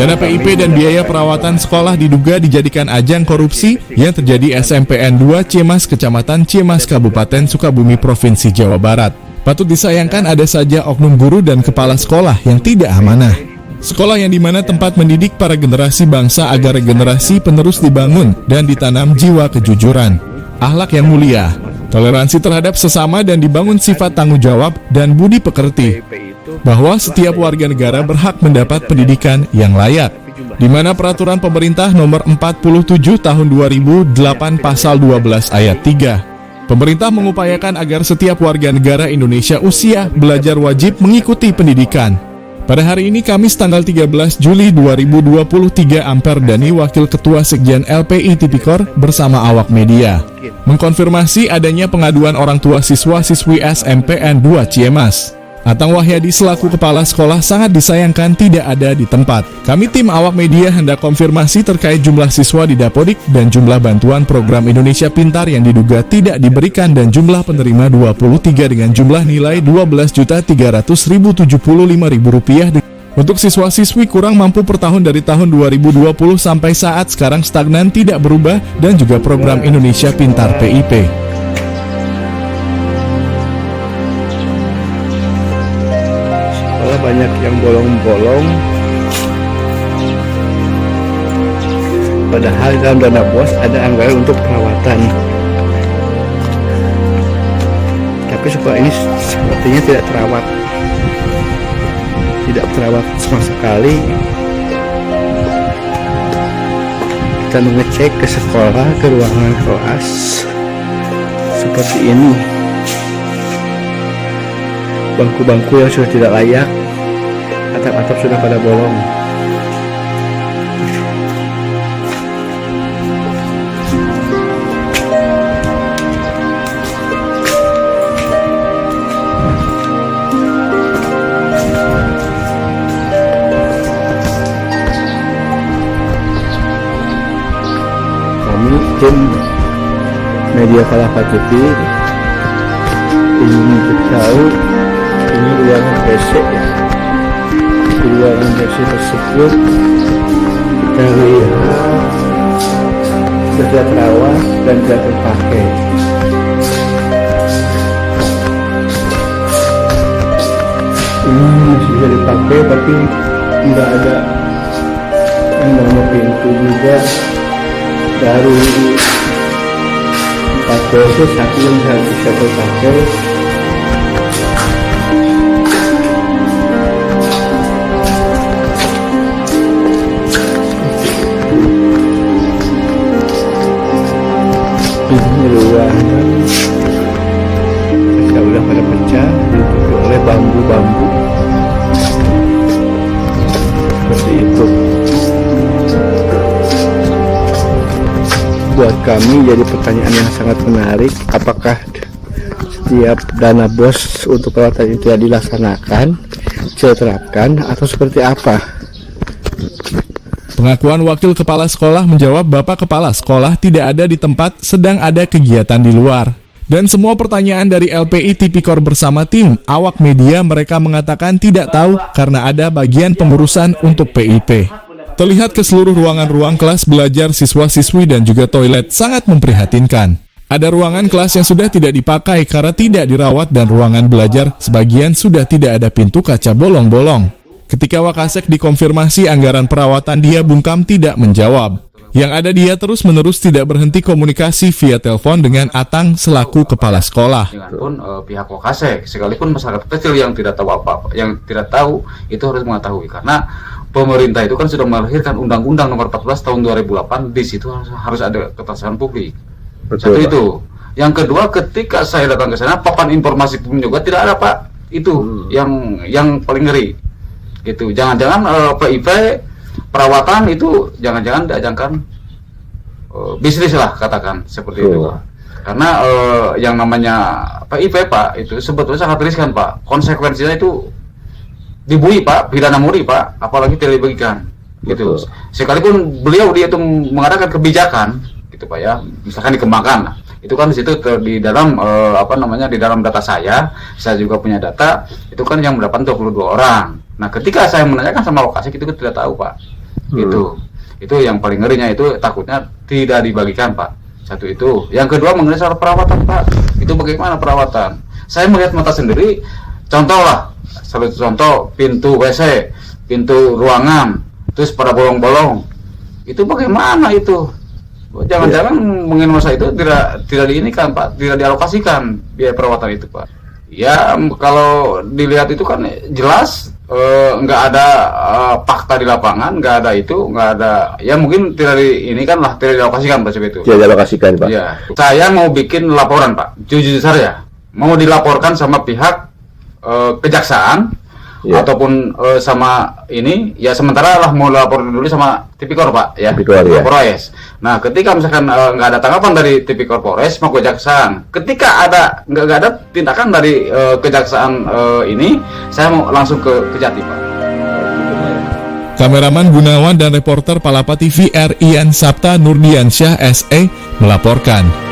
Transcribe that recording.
Dana PIP dan biaya perawatan sekolah diduga dijadikan ajang korupsi yang terjadi SMPN 2 Cimas, Kecamatan Cimas, Kabupaten Sukabumi, Provinsi Jawa Barat. Patut disayangkan ada saja oknum guru dan kepala sekolah yang tidak amanah. Sekolah yang dimana tempat mendidik para generasi bangsa agar generasi penerus dibangun dan ditanam jiwa kejujuran, akhlak yang mulia, toleransi terhadap sesama dan dibangun sifat tanggung jawab dan budi pekerti, bahwa setiap warga negara berhak mendapat pendidikan yang layak, di mana peraturan pemerintah nomor 47 tahun 2008 pasal 12 ayat 3. Pemerintah mengupayakan agar setiap warga negara Indonesia usia belajar wajib mengikuti pendidikan. Pada hari ini Kamis tanggal 13 Juli 2023, Ampere Dhani, Wakil Ketua Sekjen LPI Tipikor bersama awak media mengkonfirmasi adanya pengaduan orang tua siswa-siswi SMPN 2 Cimas. Atang Wahyadi selaku kepala sekolah sangat disayangkan tidak ada di tempat. Kami tim awak media hendak konfirmasi terkait jumlah siswa di Dapodik dan jumlah bantuan program Indonesia Pintar yang diduga tidak diberikan dan jumlah penerima 23 dengan jumlah nilai Rp12.300.075.000 untuk siswa-siswi kurang mampu per tahun dari tahun 2020 sampai saat sekarang stagnan tidak berubah dan juga program Indonesia Pintar PIP. Banyak yang bolong-bolong, padahal dalam dana BOS ada anggaran untuk perawatan, tapi sekolah ini sepertinya tidak terawat sama sekali. Kita mengecek ke sekolah, ke ruangan kelas seperti ini, bangku-bangku yang sudah tidak layak, atap-atap sudah pada bolong. Kami tim media Kalapa TV ingin tahu ini ruangan PC ya. Di ruangan PC tersebut kita lihat sudah terawat dan tidak terpakai. Ini masih bisa dipakai tapi tidak ada yang nomor pintu juga. Dari 4 PC satu yang bisa terpakai. Ini ruangan kaca udah pada pecah, ditutupi oleh bambu-bambu seperti itu. Buat kami jadi pertanyaan yang sangat menarik, apakah setiap dana BOS untuk perawatan itu tidak dilaksanakan, diterapkan, atau seperti apa? Pengakuan Wakil Kepala Sekolah menjawab Bapak Kepala Sekolah tidak ada di tempat, sedang ada kegiatan di luar. Dan semua pertanyaan dari LPI Tipikor bersama tim awak media mereka mengatakan tidak tahu karena ada bagian pengurusan untuk PIP. Terlihat ke seluruh ruangan-ruang kelas belajar siswa-siswi dan juga toilet sangat memprihatinkan. Ada ruangan kelas yang sudah tidak dipakai karena tidak dirawat dan ruangan belajar sebagian sudah tidak ada pintu kaca bolong-bolong. Ketika Wakasek dikonfirmasi anggaran perawatan, dia bungkam tidak menjawab. Yang ada dia terus-menerus tidak berhenti komunikasi via telepon dengan Atang selaku kepala sekolah. Dengan pun pihak Wakasek, sekalipun masyarakat kecil yang tidak tahu apa-apa, yang tidak tahu itu harus mengetahui karena pemerintah itu kan sudah melahirkan Undang-Undang Nomor 14 Tahun 2008, di situ harus ada keterbukaan publik. Betul, satu itu. Pak. Yang kedua, ketika saya datang ke sana, papan informasi pun juga tidak ada, Pak. Itu yang paling ngeri. Gitu. Jangan-jangan PIP perawatan itu jangan-jangan diajarkan bisnis lah, katakan seperti itu. Karena yang namanya PIP, Pak, itu sebetulnya sangat riskan, Pak. Konsekuensinya itu dibui, Pak, pidana muri, Pak, apalagi tidak dibagikan. Gitu. Sekalipun beliau dia itu mengadakan kebijakan, gitu, Pak, ya, misalkan dikembangkan. Itu kan di situ di dalam di dalam data saya juga punya data, itu kan yang mendapat 22 orang. Nah, ketika saya menanyakan sama Wakasek itu tidak tahu, Pak. Itu yang paling ngerinya, itu takutnya tidak dibagikan Pak. Satu itu. Yang kedua mengenai soal perawatan Pak. Itu bagaimana perawatan? Saya melihat mata sendiri. Contoh lah, salah satu contoh pintu WC, pintu ruangan, terus pada bolong-bolong. Itu bagaimana itu? Jangan-jangan mengenai masa itu tidak diinikan Pak, tidak dialokasikan biaya perawatan itu Pak. Ya kalau dilihat itu kan jelas nggak ada fakta di lapangan, nggak ada itu, nggak ada. Ya mungkin tidak tidak dialokasikan Pak seperti itu. Tidak dialokasikan Pak. Ya, saya mau bikin laporan Pak, jujur saya mau dilaporkan sama pihak kejaksaan. Ataupun sama ini ya, sementara lah mau lapor dulu sama Tipikor Pak ya, Polres. Nah ketika misalkan nggak ada tanggapan dari Tipikor Polres mau kejaksaan, ketika nggak ada tindakan dari kejaksaan ini, saya mau langsung ke Kejati Pak. Kameraman Gunawan dan reporter Palapa TV Rian Sapta Nurdiansyah SE melaporkan.